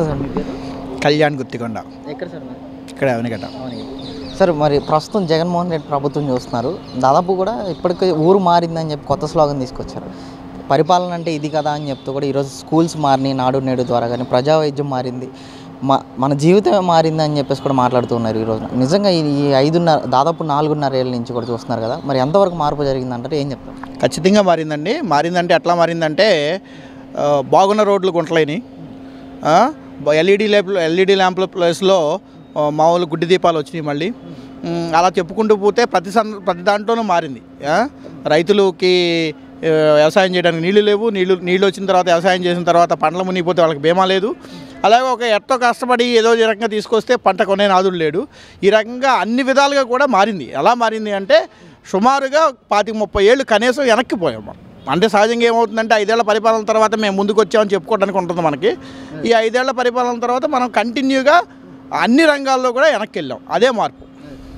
Sir మీ పేరు? కళ్యాణ్ గుత్తికొండ. ఎక్కడ sir మరి? ఇక్కడ అవనిగడ్డ. సార్ మరి ప్రస్తుతం జగన్మోహన్ రెడ్డి ప్రభుత్వం చూస్తున్నారు. దాదాపు కూడా ఇప్పటికే ఊరు మారిందని చెప్పి కొత్త స్లోగన్ తీసుకొచ్చారు. పరిపాలన అంటే ఇది కదా అని చెప్తూ కూడా ఈరోజు స్కూల్స్ మారినాయి, నాడు నేడు ద్వారా కానీ ప్రజా వైద్యం మారింది, మన జీవితమే మారింది అని చెప్పేసి కూడా మాట్లాడుతున్నారు ఈరోజు. నిజంగా ఈ 5.5 దాదాపు 4.5 ఏళ్ళ నుంచి కూడా చూస్తున్నారు కదా, మరి ఎంతవరకు మార్పు జరిగిందంటారు? ఏం చెప్తారు? ఖచ్చితంగా మారిందండి. మారిందంటే ఎట్లా మారిందంటే బాగున్న రోడ్లు గుంటలేని, ఎల్ఈడి ల్యాంపుల ప్లేస్లో మామూలు గుడ్డి దీపాలు వచ్చినాయి. మళ్ళీ అలా చెప్పుకుంటూ పోతే ప్రతి దాంట్లోనూ మారింది. రైతులకి వ్యవసాయం చేయడానికి నీళ్లు లేవు, నీళ్ళు వచ్చిన తర్వాత వ్యవసాయం చేసిన తర్వాత పంటలు మునిగిపోతే వాళ్ళకి బీమా లేదు. అలాగే ఒక ఎంతో కష్టపడి ఏదో ఈ రకంగా తీసుకొస్తే పంట కొనే నాదుడు లేడు. ఈ రకంగా అన్ని విధాలుగా కూడా మారింది. ఎలా మారింది అంటే సుమారుగా 25-30 ఏళ్ళు కనీసం వెనక్కిపోయాం మనం. అంటే సహజంగా ఏమవుతుందంటే 5 ఏళ్ల పరిపాలన తర్వాత మేము ముందుకు వచ్చామని చెప్పుకోవడానికి ఉంటుంది మనకి. ఈ 5 ఏళ్ల పరిపాలన తర్వాత మనం కంటిన్యూగా అన్ని రంగాల్లో కూడా వెనక్కి వెళ్ళాం. అదే మార్పు.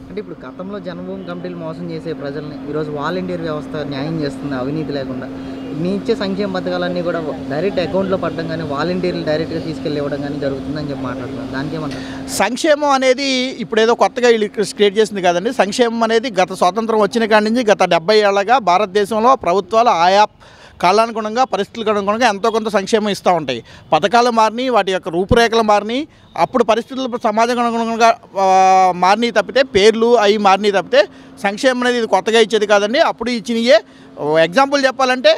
అంటే ఇప్పుడు గతంలో జన్మభూమి కమిటీలు మోసం చేసే ప్రజల్ని ఈరోజు వాలంటీర్ వ్యవస్థ న్యాయం చేస్తుంది, అవినీతి లేకుండా. మీ ఇచ్చే సంక్షేమ పథకాలన్నీ కూడా డైరెక్ట్ అకౌంట్లో పడడం కానీ వాలంటీర్లు డైరెక్ట్గా తీసుకెళ్ళి ఇవ్వడం కానీ జరుగుతుందని చెప్పి మాట్లాడుతున్నారు. దానికి ఏమంటారు? సంక్షేమం అనేది ఇప్పుడు ఏదో కొత్తగా వీళ్ళు క్రియేట్ చేసింది కాదండి. సంక్షేమం అనేది గత స్వాతంత్రం వచ్చిన కాడి నుంచి గత 70 ఏళ్ళగా భారతదేశంలో ప్రభుత్వాలు ఆయా కాలానుగుణంగా పరిస్థితులకు అనుగుణంగా ఎంతో కొంత సంక్షేమం ఇస్తూ ఉంటాయి. పథకాలు మారినాయి, వాటి యొక్క రూపురేఖలు మారినాయి, అప్పుడు పరిస్థితులు సమాజం అనుగుణంగా మారినాయి తప్పితే, పేర్లు అవి మారినాయి తప్పితే సంక్షేమం అనేది ఇది కొత్తగా ఇచ్చేది కాదండి. అప్పుడు ఇచ్చినయే. ఎగ్జాంపుల్ చెప్పాలంటే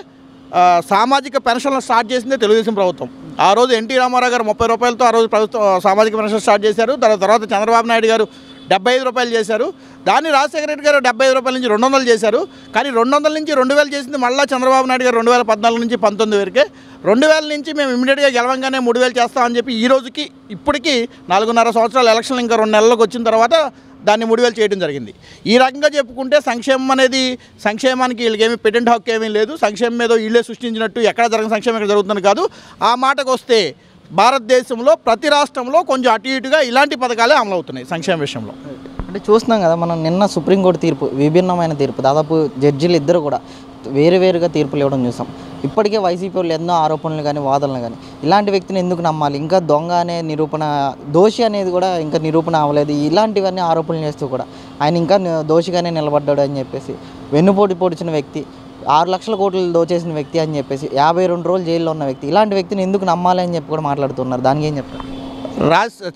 సామాజిక పెన్షన్లు స్టార్ట్ చేసిందే తెలుగుదేశం ప్రభుత్వం. ఆ రోజు ఎన్టీ రామారావు గారు 30 రూపాయలతో ఆ రోజు ప్రభుత్వం సామాజిక పెన్షన్ స్టార్ట్ చేశారు. తర్వాత చంద్రబాబు నాయుడు గారు 75 రూపాయలు చేశారు. దాన్ని రాజశేఖర రెడ్డి గారు 75 రూపాయల నుంచి 200 చేశారు. కానీ 200 నుంచి 2000 చేసింది మళ్ళీ చంద్రబాబు నాయుడు గారు 2014 నుంచి 19 వరకే. 2000 నుంచి మేము ఇమీడియట్గా గెలవంగానే 3000 చేస్తామని చెప్పి ఈ రోజుకి ఇప్పటికీ 4.5 సంవత్సరాలు ఎలక్షన్లు ఇంకా 2 నెలలకు వచ్చిన తర్వాత దాన్ని 3000 చేయడం జరిగింది. ఈ రకంగా చెప్పుకుంటే సంక్షేమం అనేది, సంక్షేమానికి వీళ్ళకేమీ పెటెంట్ హక్కు ఏమీ లేదు. సంక్షేమం మీద వీళ్ళే సృష్టించినట్టు ఎక్కడ జరగని సంక్షేమం ఇక్కడ జరుగుతుంది కాదు. ఆ మాటకు వస్తే భారతదేశంలో ప్రతి రాష్ట్రంలో కొంచెం అటు ఇటుగా ఇలాంటి పథకాలే అమలవుతున్నాయి సంక్షేమ విషయంలో. అంటే చూస్తున్నాం కదా మనం, నిన్న సుప్రీంకోర్టు తీర్పు విభిన్నమైన తీర్పు, దాదాపు జడ్జీలు ఇద్దరు కూడా వేరుగా తీర్పులు ఇవ్వడం చూసాం. ఇప్పటికే వైసీపీ వాళ్ళు ఎన్నో ఆరోపణలు కానీ వాదనలు కానీ, ఇలాంటి వ్యక్తిని ఎందుకు నమ్మాలి, ఇంకా దొంగ అనే నిరూపణ, దోషి అనేది కూడా ఇంకా నిరూపణ అవ్వలేదు, ఇలాంటివన్నీ ఆరోపణలు చేస్తూ కూడా ఆయన ఇంకా దోషిగానే నిలబడ్డాడు అని చెప్పేసి, వెన్నుపోటు పొడిచిన వ్యక్తి, 6 లక్షల కోట్లు దోచేసిన వ్యక్తి అని చెప్పేసి, 52 రోజులు జైల్లో ఉన్న వ్యక్తి, ఇలాంటి వ్యక్తిని ఎందుకు నమ్మాలి అని చెప్పి కూడా మాట్లాడుతున్నారు. దానికి ఏం చెప్తారు?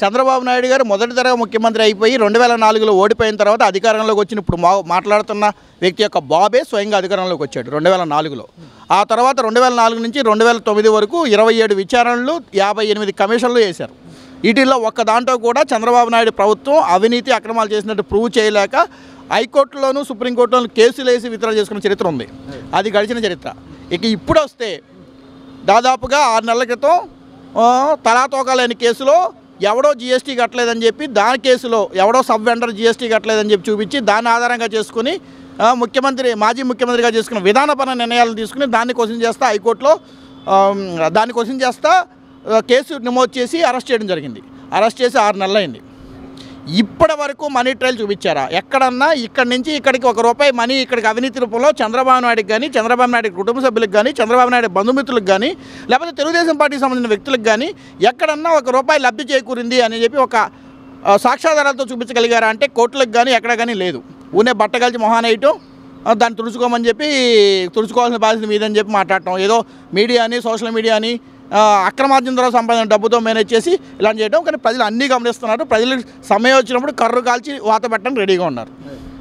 చంద్రబాబు నాయుడు గారు మొదటి తరగతి ముఖ్యమంత్రి అయిపోయి 2004లో ఓడిపోయిన తర్వాత అధికారంలోకి వచ్చిన ఇప్పుడు మాట్లాడుతున్న వ్యక్తి యొక్క బాబే స్వయంగా అధికారంలోకి వచ్చాడు 2004లో. ఆ తర్వాత 2004 నుంచి 2009 వరకు 27 విచారణలు, 58 కమిషన్లు వేశారు. వీటిల్లో ఒక్క దాంట్లో కూడా చంద్రబాబు నాయుడు ప్రభుత్వం అవినీతి అక్రమాలు చేసినట్టు ప్రూవ్ చేయలేక హైకోర్టులోనూ సుప్రీంకోర్టులోనూ కేసులు వేసి విత్డ్రా చేసుకున్న చరిత్ర ఉంది. అది గడిచిన చరిత్ర. ఇక ఇప్పుడు వస్తే దాదాపుగా 6 నెలల క్రితం తలాతోకాలేని కేసులో ఎవడో జీఎస్టీ కట్టలేదని చెప్పి, దాని కేసులో ఎవడో సబ్ వెండర్ జీఎస్టీ కట్టలేదని చెప్పి చూపించి దాన్ని ఆధారంగా చేసుకుని మాజీ ముఖ్యమంత్రిగా చేసుకున్న విధానపరమైన నిర్ణయాలను తీసుకుని దాన్ని క్వశ్చన్ చేస్తా హైకోర్టులో కేసు నమోదు చేసి అరెస్ట్ చేయడం జరిగింది. అరెస్ట్ చేసి 6 నెలలైంది. ఇప్పటి వరకు మనీ ట్రయల్ చూపించారా? ఎక్కడన్నా ఇక్కడి నుంచి ఇక్కడికి ₹1 మనీ ఇక్కడికి అవినీతి రూపంలో చంద్రబాబు నాయుడుకి కానీ, చంద్రబాబు నాయుడు కుటుంబ సభ్యులకు కానీ, చంద్రబాబు నాయుడు బంధుమిత్రులకు కానీ, లేకపోతే తెలుగుదేశం పార్టీకి సంబంధించిన వ్యక్తులకు కానీ ఎక్కడన్నా ₹1 లబ్ధి చేకూరింది అని చెప్పి ఒక సాక్ష్యాధారాలతో చూపించగలిగారా అంటే కోర్టులకు కానీ ఎక్కడ కానీ లేదు. ఊనే బట్టగలిచి మొహానేయటం, దాన్ని తుడుచుకోమని చెప్పి, తుడుచుకోవాల్సిన బాధ్యత మీదని చెప్పి మాట్లాడటం, ఏదో మీడియాని, సోషల్ మీడియాని అక్రమార్జన ద్వారా సంపాదించిన డబ్బుతో మేనేజ్ చేసి ఇలా చేయడం. కానీ ప్రజలు అన్నీ గమనిస్తున్నారు. ప్రజలు సమయం వచ్చినప్పుడు కర్రు కాల్చి వాత పెట్టడానికి రెడీగా ఉన్నారు.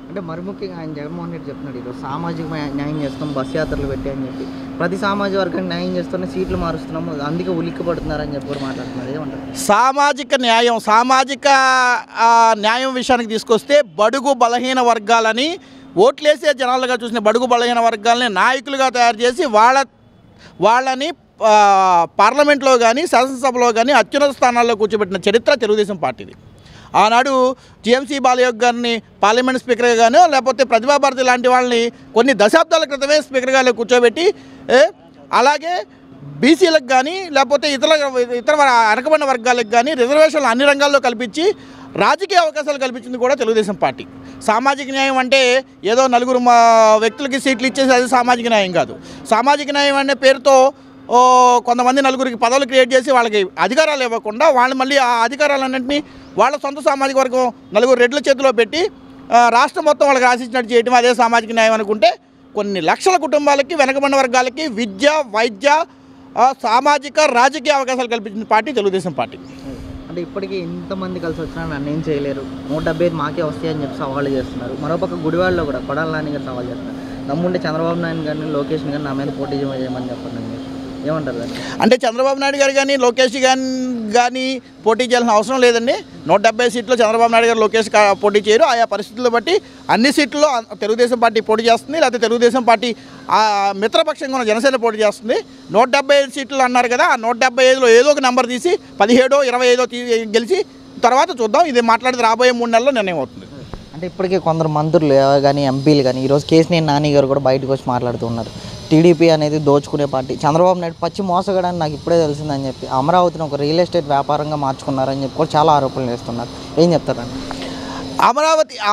అంటే మరి ముఖ్యంగా ఆయన జగన్మోహన్ రెడ్డి చెప్తున్నాడు, ఈరోజు సామాజిక న్యాయం చేస్తాం, బస్ యాత్రలు పెట్టి అని చెప్పి, ప్రతి సామాజిక వర్గానికి న్యాయం చేస్తున్న సీట్లు మారుస్తున్నాము, అందుకే ఉలిక్కి పడుతున్నారని చెప్పి కూడా మాట్లాడుతున్నారు. ఏమంటారు? సామాజిక న్యాయం విషయానికి తీసుకొస్తే బడుగు బలహీన వర్గాలని, ఓట్లేసే జనాలుగా చూసిన బడుగు బలహీన వర్గాలని నాయకులుగా తయారు చేసి వాళ్ళని పార్లమెంట్లో కానీ శాసనసభలో కానీ అత్యున్నత స్థానాల్లో కూర్చోబెట్టిన చరిత్ర తెలుగుదేశం పార్టీది. ఆనాడు జిఎంసీ బాలయోగ్ గారిని పార్లమెంట్ స్పీకర్గా గానో, లేకపోతే ప్రతిభాభారతి లాంటి వాళ్ళని కొన్ని దశాబ్దాల క్రితమే స్పీకర్గా కూర్చోబెట్టి, అలాగే బీసీలకు కానీ లేకపోతే ఇతర వెనకబడిన వర్గాలకు కానీ రిజర్వేషన్లు అన్ని రంగాల్లో కల్పించి రాజకీయ అవకాశాలు కల్పించింది కూడా తెలుగుదేశం పార్టీ. సామాజిక న్యాయం అంటే ఏదో 4 వ్యక్తులకి సీట్లు ఇచ్చేసి అది సామాజిక న్యాయం కాదు. సామాజిక న్యాయం అనే పేరుతో కొంతమంది నలుగురికి పదవులు క్రియేట్ చేసి వాళ్ళకి అధికారాలు ఇవ్వకుండా వాళ్ళు మళ్ళీ ఆ అధికారాలన్నింటినీ వాళ్ళ సొంత సామాజిక వర్గం నలుగురు రెడ్ల చేతిలో పెట్టి రాష్ట్రం మొత్తం వాళ్ళకి రాసిచ్చినట్టు చేయడం అదే సామాజిక న్యాయం అనుకుంటే కొన్ని లక్షల కుటుంబాలకి వెనకబడిన వర్గాలకి విద్య వైద్య సామాజిక రాజకీయ అవకాశాలు కల్పించిన పార్టీ తెలుగుదేశం పార్టీ. అంటే ఇప్పటికీ ఇంతమంది కలిసి వచ్చినా నన్ను ఏం చేయలేరు, 175 మాకే వస్తాయని చెప్పి సవాళ్ళు చేస్తున్నారు. మరోపక్క గుడివాడలో కూడా కొడాల నాని గారు సవాల్ చేస్తున్నారు. దమ్ముంటే చంద్రబాబు నాయుడు గారిని లోకేష్ని కానీ నా మీద పోటీ చేయమని చెప్పండి. ఏమంటారు దాన్ని? అంటే చంద్రబాబు నాయుడు గారు కానీ లోకేష్ కానీ పోటీ చేయాల్సిన అవసరం లేదండి. 170 సీట్లు చంద్రబాబు నాయుడు గారు లోకేష్ పోటీ చేయరు. ఆయా పరిస్థితులను బట్టి అన్ని సీట్లలో తెలుగుదేశం పార్టీ పోటీ చేస్తుంది, లేకపోతే తెలుగుదేశం పార్టీ మిత్రపక్షంగా ఉన్న జనసేన పోటీ చేస్తుంది. 175 సీట్లు అన్నారు కదా, ఆ 175లో ఏదో ఒక నెంబర్ తీసి 17, 25 గెలిచి తర్వాత చూద్దాం. ఇది మాట్లాడితే రాబోయే 3 నెలల్లో నిర్ణయం అవుతుంది. అంటే ఇప్పటికే కొందరు మంత్రులు కానీ ఎంపీలు కానీ ఈరోజు కేసీఆర్ నాని గారు కూడా బయటకు వచ్చి మాట్లాడుతున్నారు. టీడీపీ అనేది దోచుకునే పార్టీ, చంద్రబాబు నాయుడు పచ్చి మోసగాడని నాకు ఇప్పుడే తెలిసిందని చెప్పి అమరావతిని ఒక రియల్ ఎస్టేట్ వ్యాపారంగా మార్చుకున్నారని చెప్పి కూడా చాలా ఆరోపణలు చేస్తున్నారు. ఏం చెప్తారండి?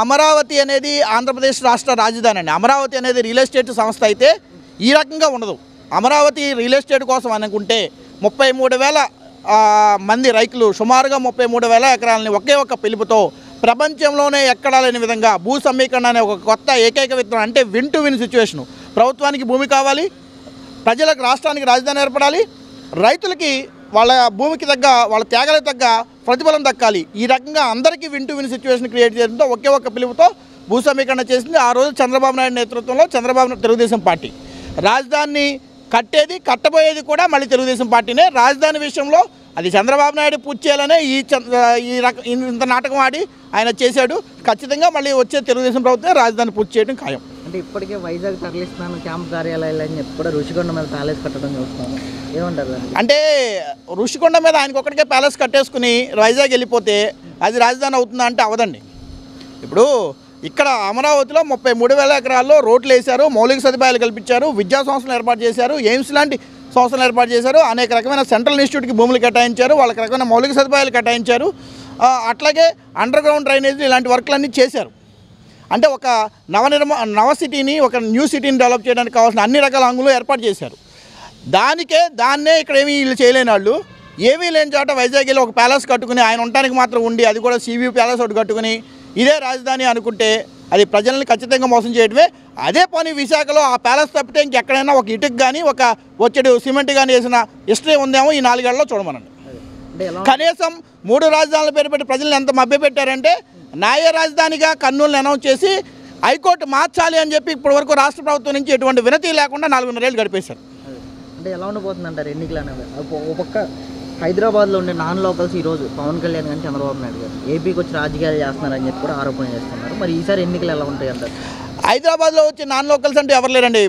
అమరావతి అనేది ఆంధ్రప్రదేశ్ రాష్ట్ర రాజధాని అండి. అమరావతి అనేది రియల్ ఎస్టేట్ సంస్థ అయితే ఈ రకంగా ఉండదు. అమరావతి రియల్ ఎస్టేట్ కోసం అనుకుంటే 33,000 మంది రైతులు సుమారుగా 33,000 ఎకరాలని ఒకే ఒక్క పిలుపుతో ప్రపంచంలోనే ఎక్కడా లేని విధంగా భూ సమీకరణ అనే ఒక కొత్త ఏకైక విత్తనం, అంటే విన్ టు విన్ సిచ్యువేషను. ప్రభుత్వానికి భూమి కావాలి, ప్రజలకు రాష్ట్రానికి రాజధాని ఏర్పడాలి, రైతులకి వాళ్ళ భూమికి తగ్గ వాళ్ళ త్యాగాలకు తగ్గ ప్రతిఫలం దక్కాలి. ఈ రకంగా అందరికీ win to win situation create చేయడంతో ఒకే ఒక్క పిలుపుతో భూ సమీకరణ చేసింది ఆ రోజు చంద్రబాబు నాయుడు నేతృత్వంలో తెలుగుదేశం పార్టీ. రాజధానిని కట్టబోయేది కూడా మళ్ళీ తెలుగుదేశం పార్టీనే. రాజధాని విషయంలో అది చంద్రబాబు నాయుడు పూర్తి చేయాలనే ఇంత నాటకం ఆడి ఆయన చేశాడు. ఖచ్చితంగా మళ్ళీ వచ్చే తెలుగుదేశం ప్రభుత్వం రాజధాని పూర్తి చేయడం ఖాయం. అంటే ఇప్పటికే వైజాగ్ తరలిస్తున్నాను క్యాంప్ కార్యాలయాలు అని చెప్పి కూడా ఋషికొండ మీద ప్యాలెస్ కట్టడం చూస్తున్నాను. ఏమంటారు? అంటే ఋషికొండ మీద ఆయనకు ఒక్కడికే ప్యాలెస్ కట్టేసుకుని వైజాగ్ వెళ్ళిపోతే అది రాజధాని అవుతుందా అంటే అవదండి. ఇప్పుడు ఇక్కడ అమరావతిలో 33,000 ఎకరాల్లో రోడ్లు వేశారు, మౌలిక సదుపాయాలు కల్పించారు, విద్యా సంస్థలు ఏర్పాటు చేశారు, ఎయిమ్స్ లాంటి సంస్థలు ఏర్పాటు చేశారు, అనేక రకమైన సెంట్రల్ ఇన్స్టిట్యూట్కి భూములు కేటాయించారు, వాళ్ళకి రకమైన మౌలిక సదుపాయాలు కేటాయించారు, అట్లాగే అండర్ గ్రౌండ్ డ్రైనేజ్ ఇలాంటి వర్క్లన్నీ చేశారు. అంటే ఒక నవ సిటీని, ఒక న్యూ సిటీని డెవలప్ చేయడానికి కావాల్సిన అన్ని రకాల అంగులు ఏర్పాటు చేశారు. దాన్నే ఇక్కడ ఏమీ వీళ్ళు చేయలేని వాళ్ళు ఏమీ లేని చోట వైజాగ్లో ఒక ప్యాలెస్ కట్టుకుని ఆయన ఉండటానికి మాత్రం ఉండి, అది కూడా సీవీ ప్యాలెస్ ఒకటి కట్టుకుని ఇదే రాజధాని అనుకుంటే అది ప్రజల్ని ఖచ్చితంగా మోసం చేయడమే. అదే పని విశాఖలో ఆ ప్యాలెస్ తప్పితే ఇంకెక్కడైనా ఒక ఇటుకు కానీ ఒక వచ్చేడు సిమెంట్ కానీ వేసిన హిస్టరీ ఉందేమో ఈ 4 ఏళ్లలో చూడమనండి. కనీసం 3 రాజధానుల పేరు పెట్టి ప్రజల్ని ఎంత మభ్యపెట్టారంటే న్యాయ రాజధానిగా కర్నూలుని అనౌన్స్ చేసి హైకోర్టు మార్చాలి అని చెప్పి ఇప్పటివరకు రాష్ట్ర ప్రభుత్వం నుంచి ఎటువంటి వినతి లేకుండా 4.5 ఏళ్ళు గడిపేశారు. అంటే ఎలా ఉండిపోతుంది అంటారు ఎన్నికలు అనేవి? ఒక పక్క హైదరాబాద్లో ఉండే నాన్ లోకల్స్ ఈరోజు పవన్ కళ్యాణ్ కానీ చంద్రబాబు నాయుడు గారు ఏపీకి వచ్చి రాజకీయాలు చేస్తున్నారని చెప్పి కూడా ఆరోపణ చేస్తున్నారు. మరి ఈసారి ఎన్నికలు ఎలా ఉంటాయి అంటారు? హైదరాబాద్లో వచ్చి నాన్ లోకల్స్ అంటే ఎవరు లేరండి.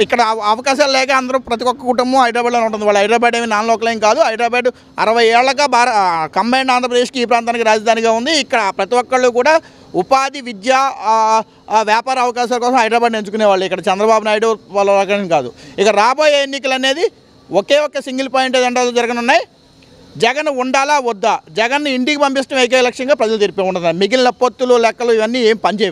ఇక్కడ అవకాశాలు లేక అందరూ ప్రతి ఒక్క కుటుంబం హైదరాబాద్లో ఉంటుంది. వాళ్ళు హైదరాబాద్ ఏమి నాన్ లోకల్ ఏం కాదు. హైదరాబాద్ 60 ఏళ్లగా కంబైన్డ్ ఆంధ్రప్రదేశ్కి ఈ ప్రాంతానికి రాజధానిగా ఉంది. ఇక్కడ ప్రతి ఒక్కళ్ళు కూడా ఉపాధి, విద్య, వ్యాపార అవకాశాల కోసం హైదరాబాద్ని ఎంచుకునేవాళ్ళు. ఇక్కడ చంద్రబాబు నాయుడు వాళ్ళ రకం కాదు. ఇక రాబోయే ఎన్నికలు అనేది ఒకే ఒక్క సింగిల్ పాయింట్ ఏదంటే జరగనున్నాయి. జగన్ ఉండాలా వద్దా, జగన్ ఇంటికి పంపిస్తాం ఏకైక లక్ష్యంగా ప్రజలు తీర్పే ఉండదు. మిగిలిన పొత్తులు, లెక్కలు ఇవన్నీ ఏం పనిచేయవు.